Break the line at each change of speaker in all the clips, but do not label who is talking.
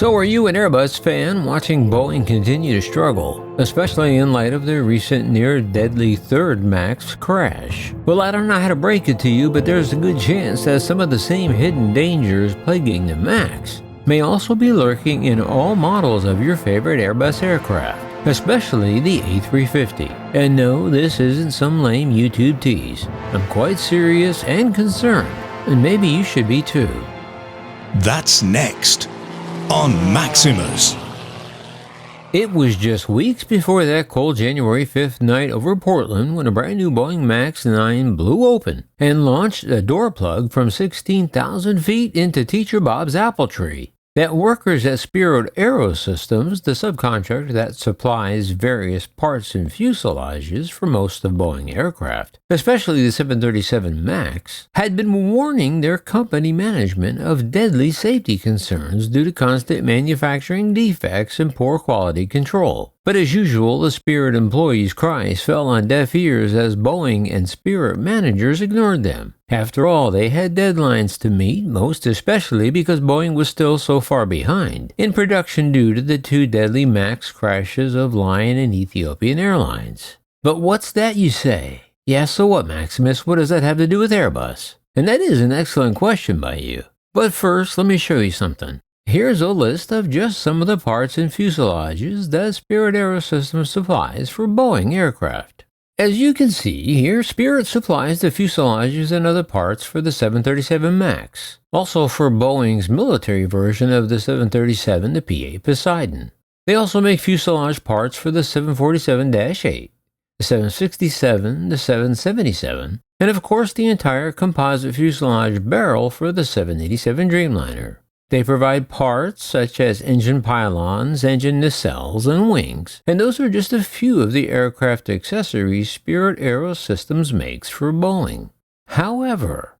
So are you an Airbus fan watching Boeing continue to struggle, especially in light of their recent near-deadly third MAX crash? Well, I don't know how to break it to you, but there's a good chance that some of the same hidden dangers plaguing the MAX may also be lurking in all models of your favorite Airbus aircraft, especially the A350. And no, this isn't some lame YouTube tease. I'm quite serious and concerned, and maybe you should be too.
That's next on Maximus.
It was just weeks before that cold January 5th night over Portland when a brand new Boeing MAX 9 blew open and launched a door plug from 16,000 feet into Teacher Bob's apple tree. That workers at Spirit Aerosystems, the subcontractor that supplies various parts and fuselages for most of Boeing aircraft, especially the 737 MAX, had been warning their company management of deadly safety concerns due to constant manufacturing defects and poor quality control. But as usual, the Spirit employees' cries fell on deaf ears as Boeing and Spirit managers ignored them. After all, they had deadlines to meet, most especially because Boeing was still so far behind in production due to the two deadly MAX crashes of Lion and Ethiopian Airlines. But what's that, you say? Yeah, so what, Maximus? What does that have to do with Airbus? And that is an excellent question by you. But first, let me show you something. Here's a list of just some of the parts and fuselages that Spirit Aerosystems supplies for Boeing aircraft. As you can see here, Spirit supplies the fuselages and other parts for the 737 MAX, also for Boeing's military version of the 737, the P-8 Poseidon. They also make fuselage parts for the 747-8, the 767, the 777, and of course the entire composite fuselage barrel for the 787 Dreamliner. They provide parts such as engine pylons, engine nacelles, and wings, and those are just a few of the aircraft accessories Spirit Aerosystems makes for Boeing. However,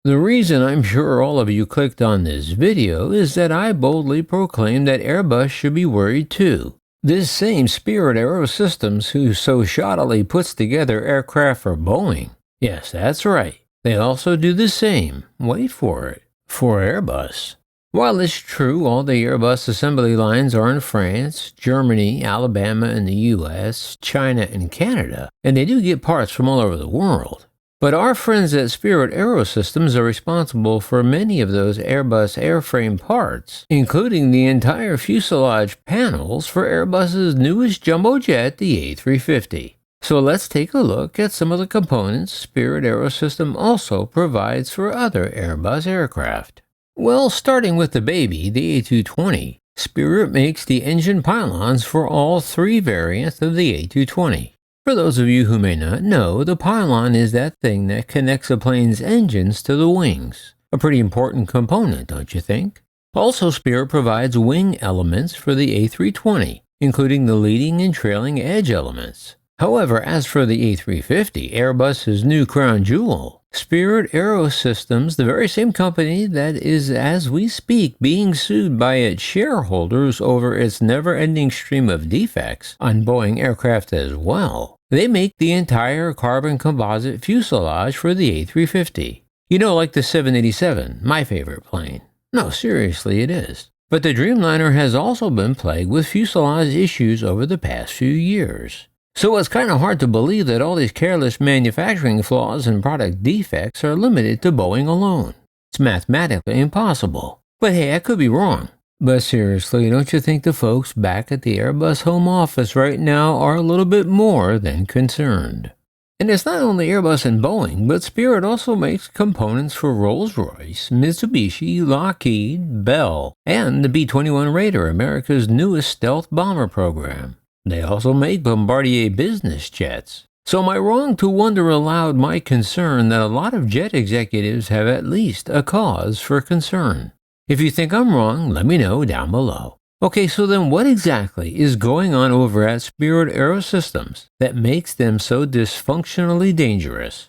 the reason I'm sure all of you clicked on this video is that I boldly proclaim that Airbus should be worried too. This same Spirit Aerosystems who so shoddily puts together aircraft for Boeing, yes, that's right, they also do the same, wait for it, for Airbus. While it's true all the Airbus assembly lines are in France, Germany, Alabama and the US, China and Canada, and they do get parts from all over the world. But our friends at Spirit Aerosystems are responsible for many of those Airbus airframe parts, including the entire fuselage panels for Airbus's newest jumbo jet, the A350. So let's take a look at some of the components Spirit Aerosystems also provides for other Airbus aircraft. Well, starting with the baby, the A220, Spirit makes the engine pylons for all three variants of the A220. For those of you who may not know, the pylon is that thing that connects a plane's engines to the wings. A pretty important component, don't you think? Also, Spirit provides wing elements for the A320, including the leading and trailing edge elements. However, as for the A350, Airbus's new crown jewel, Spirit Aerosystems, the very same company that is, as we speak, being sued by its shareholders over its never-ending stream of defects on Boeing aircraft as well, they make the entire carbon composite fuselage for the A350. You know, like the 787, my favorite plane. No, seriously, it is. But the Dreamliner has also been plagued with fuselage issues over the past few years. So it's kind of hard to believe that all these careless manufacturing flaws and product defects are limited to Boeing alone. It's mathematically impossible. But hey, I could be wrong. But seriously, don't you think the folks back at the Airbus home office right now are a little bit more than concerned? And it's not only Airbus and Boeing, but Spirit also makes components for Rolls-Royce, Mitsubishi, Lockheed, Bell, and the B-21 Raider, America's newest stealth bomber program. They also make Bombardier business jets. So am I wrong to wonder aloud my concern that a lot of jet executives have at least a cause for concern? If you think I'm wrong, let me know down below. Okay, so then what exactly is going on over at Spirit Aerosystems that makes them so dysfunctionally dangerous?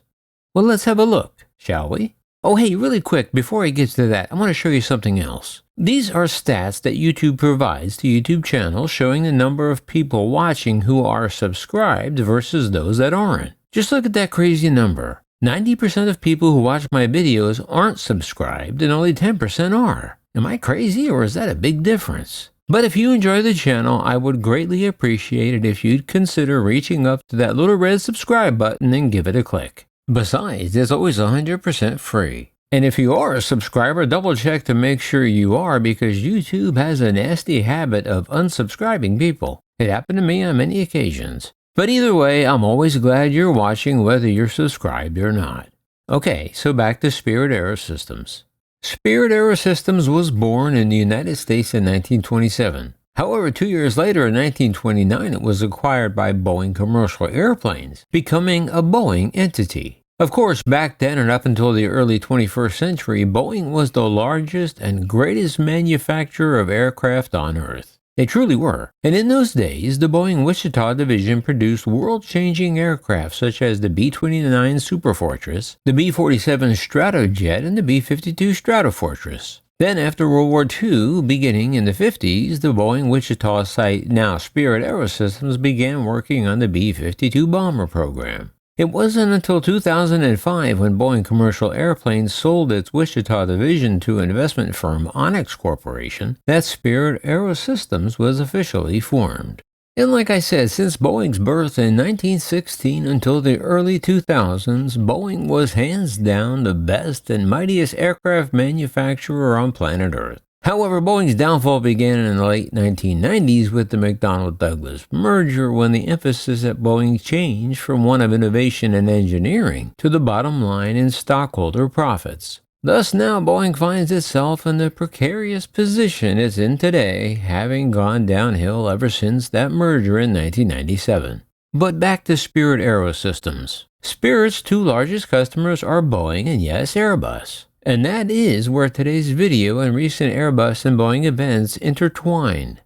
Well, let's have a look, shall we? Oh hey, really quick, before I get to that, I want to show you something else. These are stats that YouTube provides to YouTube channels showing the number of people watching who are subscribed versus those that aren't. Just look at that crazy number. 90% of people who watch my videos aren't subscribed and only 10% are. Am I crazy, or is that a big difference? But if you enjoy the channel, I would greatly appreciate it if you'd consider reaching up to that little red subscribe button and give it a click. Besides, it's always 100% free. And if you are a subscriber, double check to make sure you are, because YouTube has a nasty habit of unsubscribing people. It happened to me on many occasions. But either way, I'm always glad you're watching, whether you're subscribed or not. Okay, so back to Spirit Aerosystems. Spirit Aerosystems was born in the United States in 1927. However, 2 years later, in 1929, it was acquired by Boeing Commercial Airplanes, becoming a Boeing entity. Of course, back then and up until the early 21st century, Boeing was the largest and greatest manufacturer of aircraft on Earth. They truly were. And in those days, the Boeing Wichita division produced world-changing aircraft such as the B-29 Superfortress, the B-47 Stratojet, and the B-52 Stratofortress. Then, after World War II, beginning in the 50s, the Boeing Wichita site, now Spirit Aerosystems, began working on the B-52 bomber program. It wasn't until 2005 when Boeing Commercial Airplanes sold its Wichita division to investment firm Onyx Corporation that Spirit Aerosystems was officially formed. And like I said, since Boeing's birth in 1916 until the early 2000s, Boeing was hands down the best and mightiest aircraft manufacturer on planet Earth. However, Boeing's downfall began in the late 1990s with the McDonnell-Douglas merger, when the emphasis at Boeing changed from one of innovation and engineering to the bottom line in stockholder profits. Thus now Boeing finds itself in the precarious position it's in today, having gone downhill ever since that merger in 1997. But back to Spirit Aerosystems. Spirit's two largest customers are Boeing and, yes, Airbus. And that is where today's video and recent Airbus and Boeing events intertwine.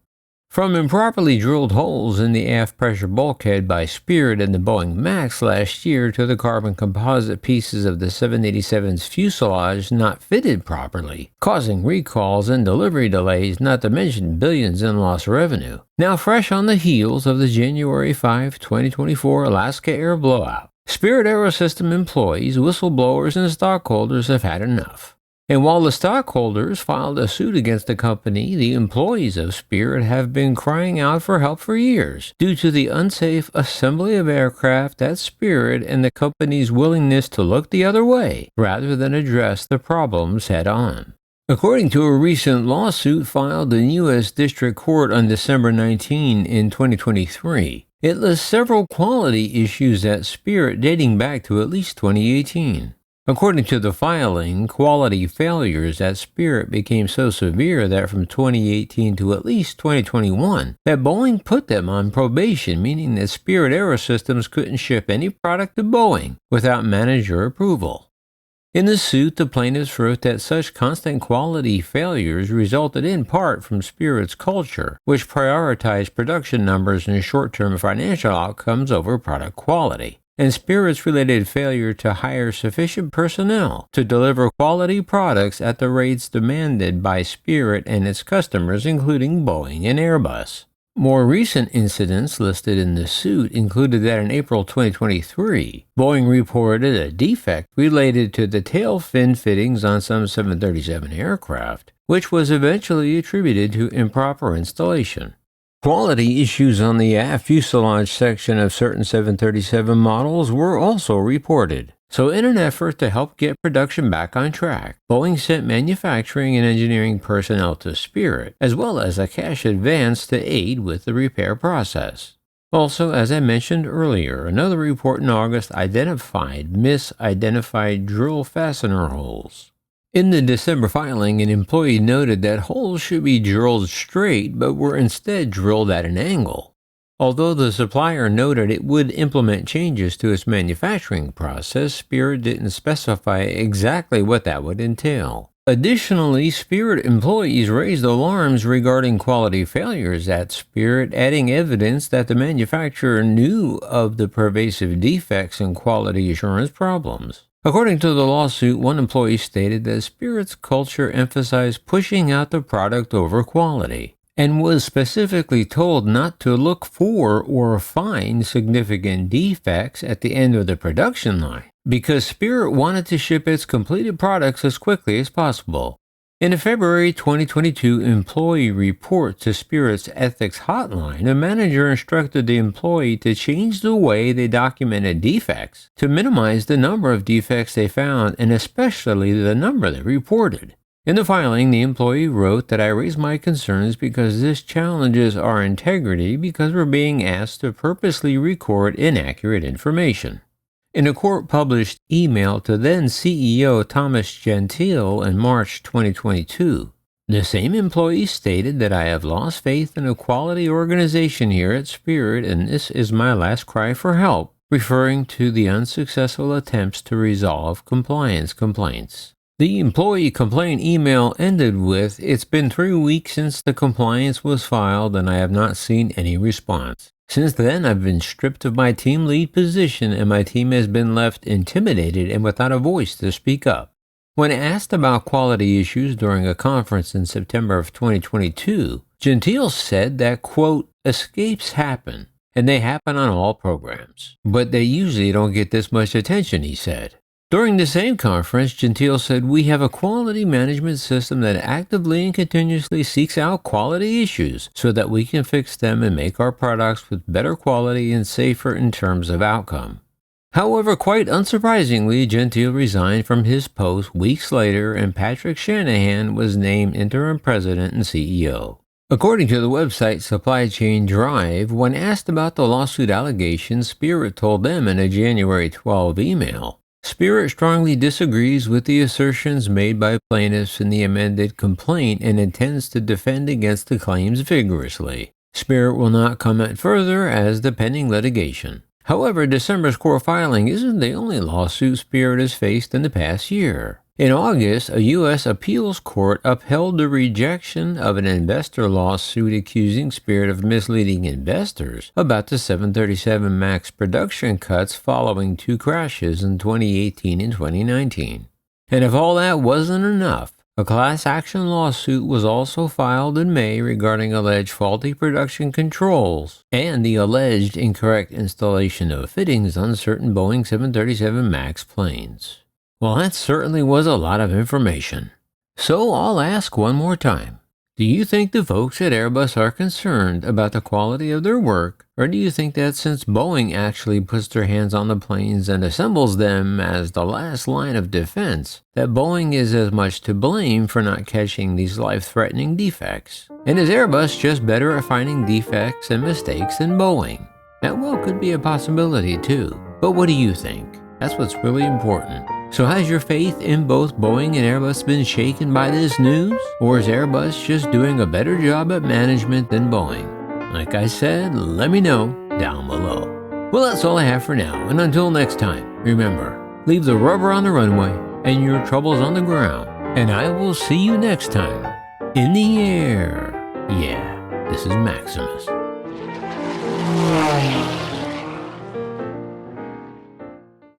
From improperly drilled holes in the aft pressure bulkhead by Spirit and the Boeing MAX last year, to the carbon composite pieces of the 787's fuselage not fitted properly, causing recalls and delivery delays, not to mention billions in lost revenue. Now fresh on the heels of the January 5, 2024 Alaska Air blowout, Spirit Aerosystems employees, whistleblowers, and stockholders have had enough. And while the stockholders filed a suit against the company, the employees of Spirit have been crying out for help for years due to the unsafe assembly of aircraft at Spirit and the company's willingness to look the other way rather than address the problems head on. According to a recent lawsuit filed in U.S. District Court on December 19 in 2023, it lists several quality issues at Spirit dating back to at least 2018. According to the filing, quality failures at Spirit became so severe that from 2018 to at least 2021, that Boeing put them on probation, meaning that Spirit Aerosystems couldn't ship any product to Boeing without manager approval. In the suit, the plaintiffs wrote that such constant quality failures resulted in part from Spirit's culture, which prioritized production numbers and short-term financial outcomes over product quality, and Spirit's related failure to hire sufficient personnel to deliver quality products at the rates demanded by Spirit and its customers, including Boeing and Airbus. More recent incidents listed in the suit included that in April 2023, Boeing reported a defect related to the tail fin fittings on some 737 aircraft, which was eventually attributed to improper installation. Quality issues on the aft fuselage section of certain 737 models were also reported. So in an effort to help get production back on track, Boeing sent manufacturing and engineering personnel to Spirit, as well as a cash advance to aid with the repair process. Also, as I mentioned earlier, another report in August identified misidentified drill fastener holes. In the December filing, an employee noted that holes should be drilled straight but were instead drilled at an angle. Although the supplier noted it would implement changes to its manufacturing process, Spirit didn't specify exactly what that would entail. Additionally, Spirit employees raised alarms regarding quality failures at Spirit, adding evidence that the manufacturer knew of the pervasive defects and quality assurance problems. According to the lawsuit, one employee stated that Spirit's culture emphasized pushing out the product over quality, and was specifically told not to look for or find significant defects at the end of the production line, because Spirit wanted to ship its completed products as quickly as possible. In a February 2022 employee report to Spirit's ethics hotline, a manager instructed the employee to change the way they documented defects to minimize the number of defects they found and especially the number they reported. In the filing, the employee wrote that I raised my concerns because this challenges our integrity because we're being asked to purposely record inaccurate information. In a court-published email to then CEO Thomas Gentile in March 2022, the same employee stated that I have lost faith in a quality organization here at Spirit and this is my last cry for help, referring to the unsuccessful attempts to resolve compliance complaints. The employee complaint email ended with, "It's been 3 weeks since the compliance was filed and I have not seen any response. Since then, I've been stripped of my team lead position and my team has been left intimidated and without a voice to speak up." When asked about quality issues during a conference in September of 2022, Gentile said that, quote, "Escapes happen, and they happen on all programs, but they usually don't get this much attention," he said. During the same conference, Gentile said, "We have a quality management system that actively and continuously seeks out quality issues so that we can fix them and make our products with better quality and safer in terms of outcome." However, quite unsurprisingly, Gentile resigned from his post weeks later and Patrick Shanahan was named interim president and CEO. According to the website Supply Chain Drive, when asked about the lawsuit allegations, Spirit told them in a January 12 email, Spirit strongly disagrees with the assertions made by plaintiffs in the amended complaint and intends to defend against the claims vigorously. Spirit will not comment further as the pending litigation. However, December's court filing isn't the only lawsuit Spirit has faced in the past year. In August, a U.S. appeals court upheld the rejection of an investor lawsuit accusing Spirit of misleading investors about the 737 MAX production cuts following 2 crashes in 2018 and 2019. And if all that wasn't enough, a class action lawsuit was also filed in May regarding alleged faulty production controls and the alleged incorrect installation of fittings on certain Boeing 737 MAX planes. Well, that certainly was a lot of information. So I'll ask one more time. Do you think the folks at Airbus are concerned about the quality of their work, or do you think that since Boeing actually puts their hands on the planes and assembles them as the last line of defense, that Boeing is as much to blame for not catching these life-threatening defects? And is Airbus just better at finding defects and mistakes than Boeing? That well could be a possibility too. But what do you think? That's what's really important. So has your faith in both Boeing and Airbus been shaken by this news? Or is Airbus just doing a better job at management than Boeing? Like I said, let me know down below. Well, that's all I have for now. And until next time, remember, leave the rubber on the runway and your troubles on the ground. And I will see you next time in the air. Yeah, this is Maximus.